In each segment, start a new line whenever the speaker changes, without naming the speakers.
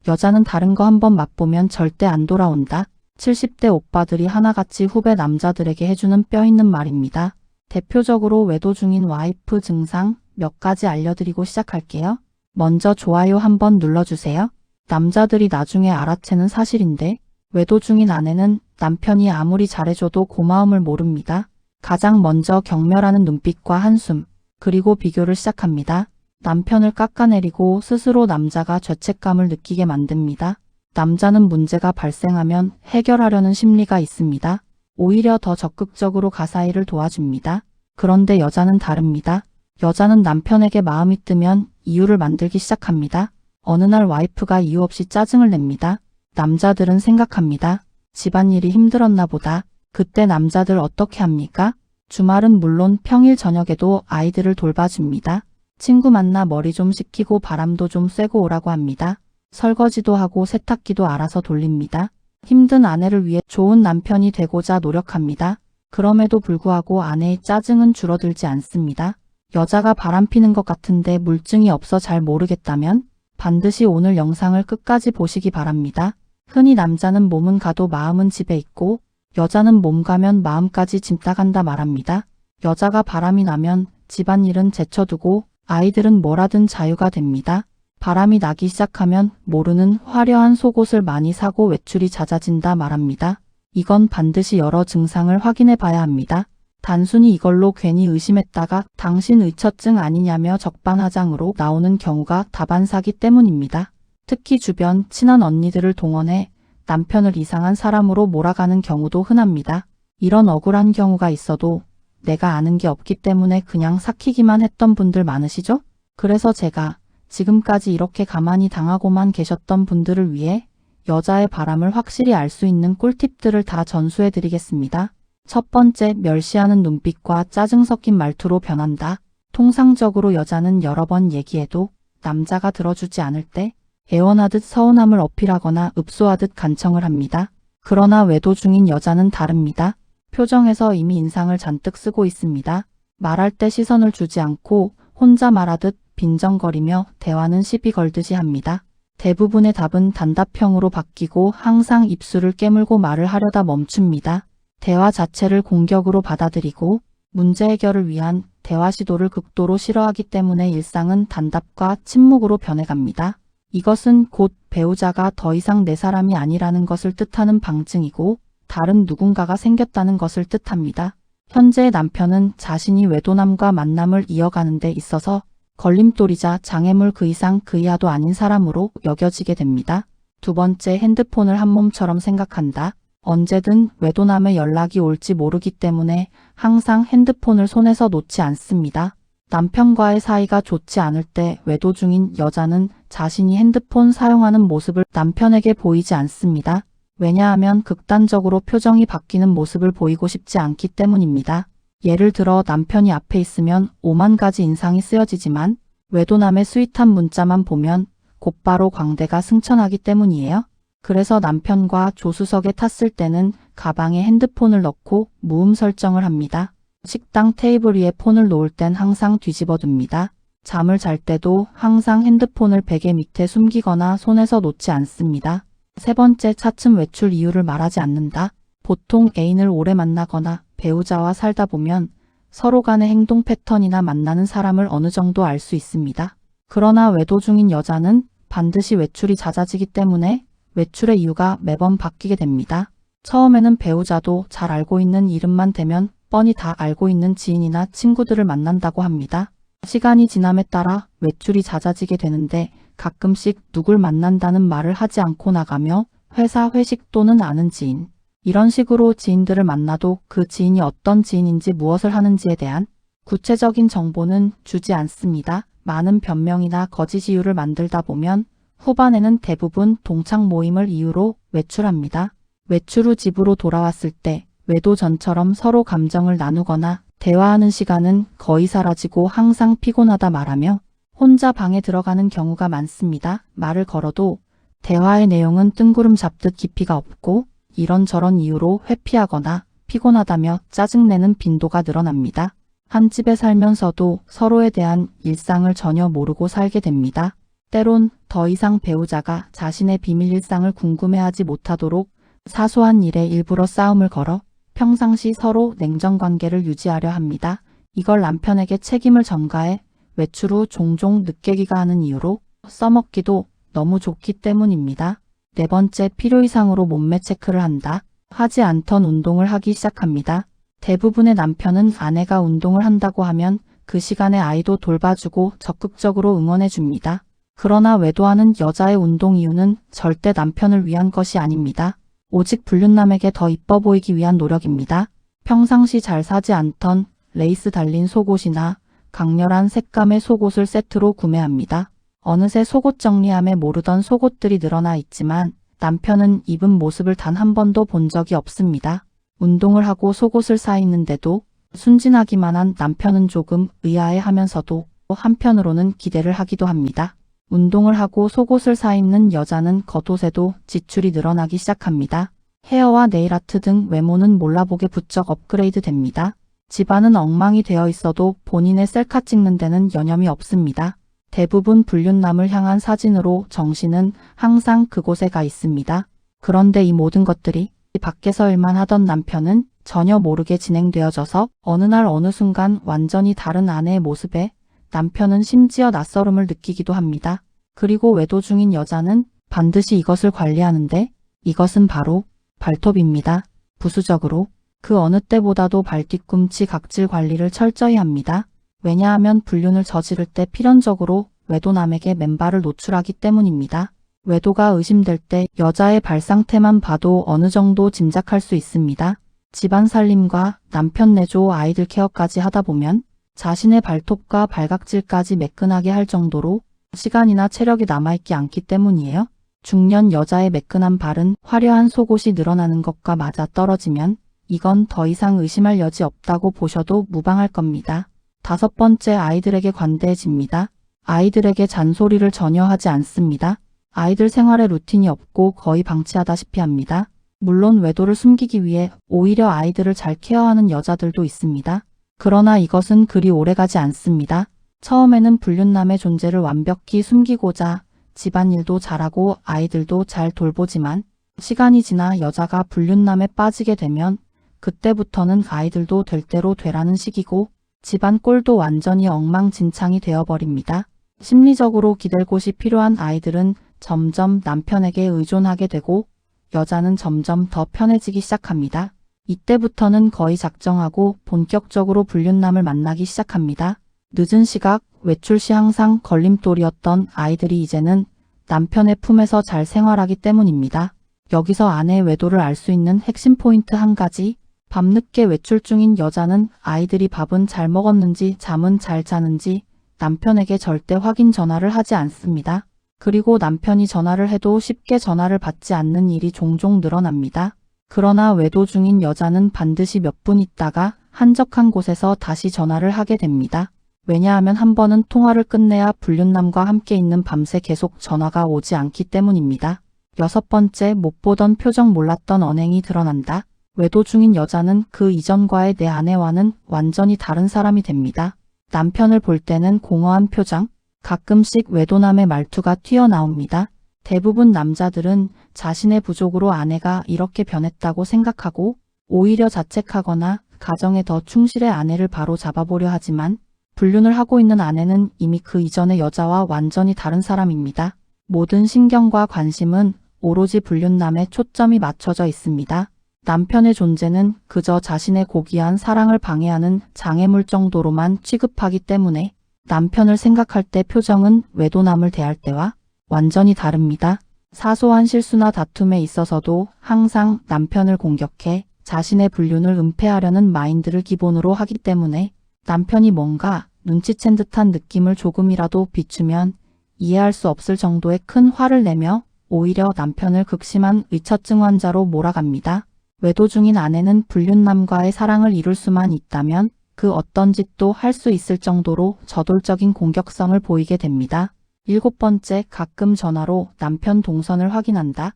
여자는 다른 거 한번 맛보면 절대 안 돌아온다. 70대 오빠들이 하나같이 후배 남자들에게 해주는 뼈있는 말입니다. 대표적으로 외도 중인 와이프 증상 몇 가지 알려드리고 시작할게요. 먼저 좋아요 한번 눌러주세요. 남자들이 나중에 알아채는 사실인데 외도 중인 아내는 남편이 아무리 잘해줘도 고마움을 모릅니다. 가장 먼저 경멸하는 눈빛과 한숨, 그리고 비교를 시작합니다. 남편을 깎아내리고 스스로 남자가 죄책감을 느끼게 만듭니다. 남자는 문제가 발생하면 해결하려는 심리가 있습니다. 오히려 더 적극적으로 가사일을 도와줍니다. 그런데 여자는 다릅니다. 여자는 남편에게 마음이 뜨면 이유를 만들기 시작합니다. 어느 날 와이프가 이유 없이 짜증을 냅니다. 남자들은 생각합니다. 집안일이 힘들었나 보다. 그때 남자들 어떻게 합니까? 주말은 물론 평일 저녁에도 아이들을 돌봐줍니다. 친구 만나 머리 좀 식히고 바람도 좀 쐬고 오라고 합니다. 설거지도 하고 세탁기도 알아서 돌립니다. 힘든 아내를 위해 좋은 남편이 되고자 노력합니다. 그럼에도 불구하고 아내의 짜증은 줄어들지 않습니다. 여자가 바람피는 것 같은데 물증이 없어 잘 모르겠다면 반드시 오늘 영상을 끝까지 보시기 바랍니다. 흔히 남자는 몸은 가도 마음은 집에 있고 여자는 몸 가면 마음까지 집 나간다 말합니다. 여자가 바람이 나면 집안일은 제쳐두고 아이들은 뭐라든 자유가 됩니다. 바람이 나기 시작하면 모르는 화려한 속옷을 많이 사고 외출이 잦아진다 말합니다. 이건 반드시 여러 증상을 확인해 봐야 합니다. 단순히 이걸로 괜히 의심했다가 당신 의처증 아니냐며 적반하장으로 나오는 경우가 다반사기 때문입니다. 특히 주변 친한 언니들을 동원해 남편을 이상한 사람으로 몰아가는 경우도 흔합니다. 이런 억울한 경우가 있어도 내가 아는 게 없기 때문에 그냥 삭히기만 했던 분들 많으시죠? 그래서 제가 지금까지 이렇게 가만히 당하고만 계셨던 분들을 위해 여자의 바람을 확실히 알 수 있는 꿀팁들을 다 전수해 드리겠습니다. 첫 번째, 멸시하는 눈빛과 짜증 섞인 말투로 변한다. 통상적으로 여자는 여러 번 얘기해도 남자가 들어주지 않을 때 애원하듯 서운함을 어필하거나 읍소하듯 간청을 합니다. 그러나 외도 중인 여자는 다릅니다. 표정에서 이미 인상을 잔뜩 쓰고 있습니다. 말할 때 시선을 주지 않고 혼자 말하듯 빈정거리며 대화는 시비 걸듯이 합니다. 대부분의 답은 단답형으로 바뀌고 항상 입술을 깨물고 말을 하려다 멈춥니다. 대화 자체를 공격으로 받아들이고 문제 해결을 위한 대화 시도를 극도로 싫어하기 때문에 일상은 단답과 침묵으로 변해갑니다. 이것은 곧 배우자가 더 이상 내 사람이 아니라는 것을 뜻하는 방증이고 다른 누군가가 생겼다는 것을 뜻합니다. 현재의 남편은 자신이 외도남과 만남을 이어가는 데 있어서 걸림돌이자 장애물 그 이상 그 이하도 아닌 사람으로 여겨지게 됩니다. 두 번째, 핸드폰을 한 몸처럼 생각한다. 언제든 외도남의 연락이 올지 모르기 때문에 항상 핸드폰을 손에서 놓지 않습니다. 남편과의 사이가 좋지 않을 때 외도 중인 여자는 자신이 핸드폰 사용하는 모습을 남편에게 보이지 않습니다. 왜냐하면 극단적으로 표정이 바뀌는 모습을 보이고 싶지 않기 때문입니다. 예를 들어 남편이 앞에 있으면 5만 가지 인상이 쓰여지지만 외도남의 스윗한 문자만 보면 곧바로 광대가 승천하기 때문이에요. 그래서 남편과 조수석에 탔을 때는 가방에 핸드폰을 넣고 무음 설정을 합니다. 식당 테이블 위에 폰을 놓을 땐 항상 뒤집어 둡니다. 잠을 잘 때도 항상 핸드폰을 베개 밑에 숨기거나 손에서 놓지 않습니다. 세 번째, 차츰 외출 이유를 말하지 않는다. 보통 애인을 오래 만나거나 배우자와 살다 보면 서로 간의 행동 패턴이나 만나는 사람을 어느 정도 알 수 있습니다. 그러나 외도 중인 여자는 반드시 외출이 잦아지기 때문에 외출의 이유가 매번 바뀌게 됩니다. 처음에는 배우자도 잘 알고 있는 이름만 대면 뻔히 다 알고 있는 지인이나 친구들을 만난다고 합니다. 시간이 지남에 따라 외출이 잦아지게 되는데 가끔씩 누굴 만난다는 말을 하지 않고 나가며 회사 회식 또는 아는 지인, 이런 식으로 지인들을 만나도 그 지인이 어떤 지인인지 무엇을 하는지에 대한 구체적인 정보는 주지 않습니다. 많은 변명이나 거짓 이유를 만들다 보면 후반에는 대부분 동창 모임을 이유로 외출합니다. 외출 후 집으로 돌아왔을 때 외도 전처럼 서로 감정을 나누거나 대화하는 시간은 거의 사라지고 항상 피곤하다 말하며 혼자 방에 들어가는 경우가 많습니다. 말을 걸어도 대화의 내용은 뜬구름 잡듯 깊이가 없고 이런저런 이유로 회피하거나 피곤하다며 짜증내는 빈도가 늘어납니다. 한 집에 살면서도 서로에 대한 일상을 전혀 모르고 살게 됩니다. 때론 더 이상 배우자가 자신의 비밀 일상을 궁금해하지 못하도록 사소한 일에 일부러 싸움을 걸어 평상시 서로 냉정 관계를 유지하려 합니다. 이걸 남편에게 책임을 전가해 외출 후 종종 늦게 귀가하는 이유로 써먹기도 너무 좋기 때문입니다. 네 번째, 필요 이상으로 몸매 체크를 한다. 하지 않던 운동을 하기 시작합니다. 대부분의 남편은 아내가 운동을 한다고 하면 그 시간에 아이도 돌봐주고 적극적으로 응원해줍니다. 그러나 외도하는 여자의 운동 이유는 절대 남편을 위한 것이 아닙니다. 오직 불륜남에게 더 이뻐 보이기 위한 노력입니다. 평상시 잘 사지 않던 레이스 달린 속옷이나 강렬한 색감의 속옷을 세트로 구매합니다. 어느새 속옷 정리함에 모르던 속옷들이 늘어나 있지만 남편은 입은 모습을 단 한 번도 본 적이 없습니다. 운동을 하고 속옷을 사 입는데도 순진하기만 한 남편은 조금 의아해하면서도 한편으로는 기대를 하기도 합니다. 운동을 하고 속옷을 사 입는 여자는 겉옷에도 지출이 늘어나기 시작합니다. 헤어와 네일아트 등 외모는 몰라보게 부쩍 업그레이드 됩니다. 집안은 엉망이 되어 있어도 본인의 셀카 찍는 데는 여념이 없습니다. 대부분 불륜남을 향한 사진으로 정신은 항상 그곳에 가 있습니다. 그런데 이 모든 것들이 밖에서 일만 하던 남편은 전혀 모르게 진행되어져서 어느 날 어느 순간 완전히 다른 아내의 모습에 남편은 심지어 낯설음을 느끼기도 합니다. 그리고 외도 중인 여자는 반드시 이것을 관리하는데 이것은 바로 발톱입니다. 부수적으로 그 어느 때보다도 발뒤꿈치 각질 관리를 철저히 합니다. 왜냐하면 불륜을 저지를 때 필연적으로 외도남에게 맨발을 노출하기 때문입니다. 외도가 의심될 때 여자의 발 상태만 봐도 어느 정도 짐작할 수 있습니다. 집안 살림과 남편 내조 아이들 케어까지 하다 보면 자신의 발톱과 발각질까지 매끈하게 할 정도로 시간이나 체력이 남아있지 않기 때문이에요. 중년 여자의 매끈한 발은 화려한 속옷이 늘어나는 것과 맞아 떨어지면 이건 더 이상 의심할 여지 없다고 보셔도 무방할 겁니다. 다섯 번째, 아이들에게 관대해집니다. 아이들에게 잔소리를 전혀 하지 않습니다. 아이들 생활에 루틴이 없고 거의 방치하다시피 합니다. 물론 외도를 숨기기 위해 오히려 아이들을 잘 케어하는 여자들도 있습니다. 그러나 이것은 그리 오래가지 않습니다. 처음에는 불륜남의 존재를 완벽히 숨기고자 집안일도 잘하고 아이들도 잘 돌보지만 시간이 지나 여자가 불륜남에 빠지게 되면 그때부터는 아이들도 될 대로 되라는 식이고 집안 꼴도 완전히 엉망진창이 되어버립니다. 심리적으로 기댈 곳이 필요한 아이들은 점점 남편에게 의존하게 되고 여자는 점점 더 편해지기 시작합니다. 이때부터는 거의 작정하고 본격적으로 불륜남을 만나기 시작합니다. 늦은 시각, 외출 시 항상 걸림돌이었던 아이들이 이제는 남편의 품에서 잘 생활하기 때문입니다. 여기서 아내의 외도를 알 수 있는 핵심 포인트 한 가지, 밤늦게 외출 중인 여자는 아이들이 밥은 잘 먹었는지 잠은 잘 자는지 남편에게 절대 확인 전화를 하지 않습니다. 그리고 남편이 전화를 해도 쉽게 전화를 받지 않는 일이 종종 늘어납니다. 그러나 외도 중인 여자는 반드시 몇 분 있다가 한적한 곳에서 다시 전화를 하게 됩니다. 왜냐하면 한 번은 통화를 끝내야 불륜남과 함께 있는 밤새 계속 전화가 오지 않기 때문입니다. 여섯 번째, 못 보던 표정 몰랐던 언행이 드러난다. 외도 중인 여자는 그 이전과의 내 아내와는 완전히 다른 사람이 됩니다. 남편을 볼 때는 공허한 표정, 가끔씩 외도남의 말투가 튀어나옵니다. 대부분 남자들은 자신의 부족으로 아내가 이렇게 변했다고 생각하고 오히려 자책하거나 가정에 더 충실해 아내를 바로 잡아보려 하지만 불륜을 하고 있는 아내는 이미 그 이전의 여자와 완전히 다른 사람입니다. 모든 신경과 관심은 오로지 불륜남에 초점이 맞춰져 있습니다. 남편의 존재는 그저 자신의 고귀한 사랑을 방해하는 장애물 정도로만 취급하기 때문에 남편을 생각할 때 표정은 외도남을 대할 때와 완전히 다릅니다. 사소한 실수나 다툼에 있어서도 항상 남편을 공격해 자신의 불륜을 은폐하려는 마인드를 기본으로 하기 때문에 남편이 뭔가 눈치챈 듯한 느낌을 조금이라도 비추면 이해할 수 없을 정도의 큰 화를 내며 오히려 남편을 극심한 의처증 환자로 몰아갑니다. 외도 중인 아내는 불륜남과의 사랑을 이룰 수만 있다면 그 어떤 짓도 할 수 있을 정도로 저돌적인 공격성을 보이게 됩니다. 일곱 번째, 가끔 전화로 남편 동선을 확인한다.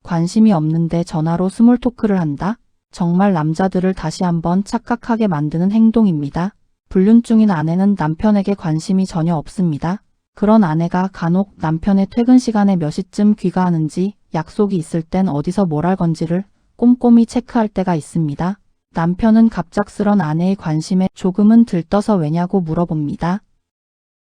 관심이 없는데 전화로 스몰 토크를 한다. 정말 남자들을 다시 한번 착각하게 만드는 행동입니다. 불륜 중인 아내는 남편에게 관심이 전혀 없습니다. 그런 아내가 간혹 남편의 퇴근 시간에 몇 시쯤 귀가하는지, 약속이 있을 땐 어디서 뭘 할 건지를 꼼꼼히 체크할 때가 있습니다. 남편은 갑작스런 아내의 관심에 조금은 들떠서 왜냐고 물어봅니다.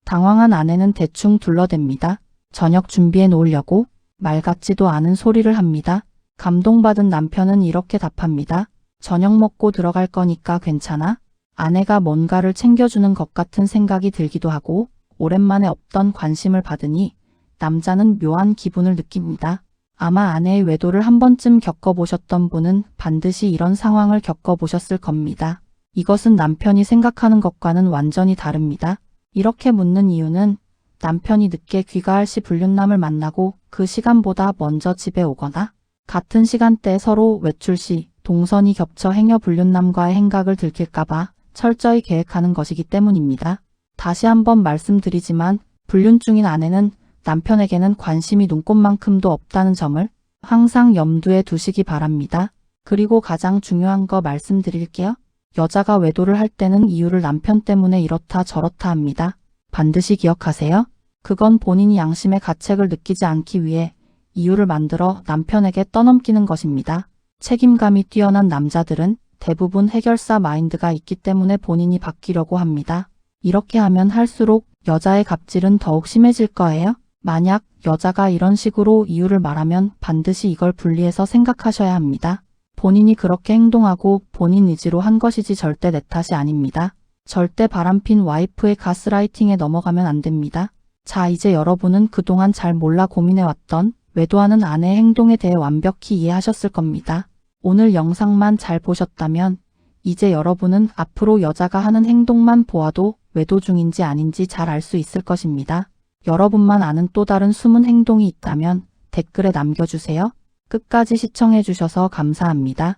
당황한 아내는 대충 둘러댑니다. 저녁 준비해 놓으려고? 말 같지도 않은 소리를 합니다. 감동받은 남편은 이렇게 답합니다. 저녁 먹고 들어갈 거니까 괜찮아? 아내가 뭔가를 챙겨주는 것 같은 생각이 들기도 하고 오랜만에 없던 관심을 받으니 남자는 묘한 기분을 느낍니다. 아마 아내의 외도를 한 번쯤 겪어보셨던 분은 반드시 이런 상황을 겪어보셨을 겁니다. 이것은 남편이 생각하는 것과는 완전히 다릅니다. 이렇게 묻는 이유는 남편이 늦게 귀가할 시 불륜남을 만나고 그 시간보다 먼저 집에 오거나 같은 시간대에 서로 외출 시 동선이 겹쳐 행여 불륜남과의 행각을 들킬까봐 철저히 계획하는 것이기 때문입니다. 다시 한번 말씀드리지만 불륜 중인 아내는 남편에게는 관심이 눈꼽만큼도 없다는 점을 항상 염두에 두시기 바랍니다. 그리고 가장 중요한 거 말씀드릴게요. 여자가 외도를 할 때는 이유를 남편 때문에 이렇다 저렇다 합니다. 반드시 기억하세요. 그건 본인이 양심의 가책을 느끼지 않기 위해 이유를 만들어 남편에게 떠넘기는 것입니다. 책임감이 뛰어난 남자들은 대부분 해결사 마인드가 있기 때문에 본인이 바뀌려고 합니다. 이렇게 하면 할수록 여자의 갑질은 더욱 심해질 거예요. 만약 여자가 이런 식으로 이유를 말하면 반드시 이걸 분리해서 생각하셔야 합니다. 본인이 그렇게 행동하고 본인 의지로 한 것이지 절대 내 탓이 아닙니다. 절대 바람핀 와이프의 가스라이팅에 넘어가면 안 됩니다. 자, 이제 여러분은 그동안 잘 몰라 고민해왔던 외도하는 아내의 행동에 대해 완벽히 이해하셨을 겁니다. 오늘 영상만 잘 보셨다면 이제 여러분은 앞으로 여자가 하는 행동만 보아도 외도 중인지 아닌지 잘 알 수 있을 것입니다. 여러분만 아는 또 다른 숨은 행동이 있다면 댓글에 남겨주세요. 끝까지 시청해주셔서 감사합니다.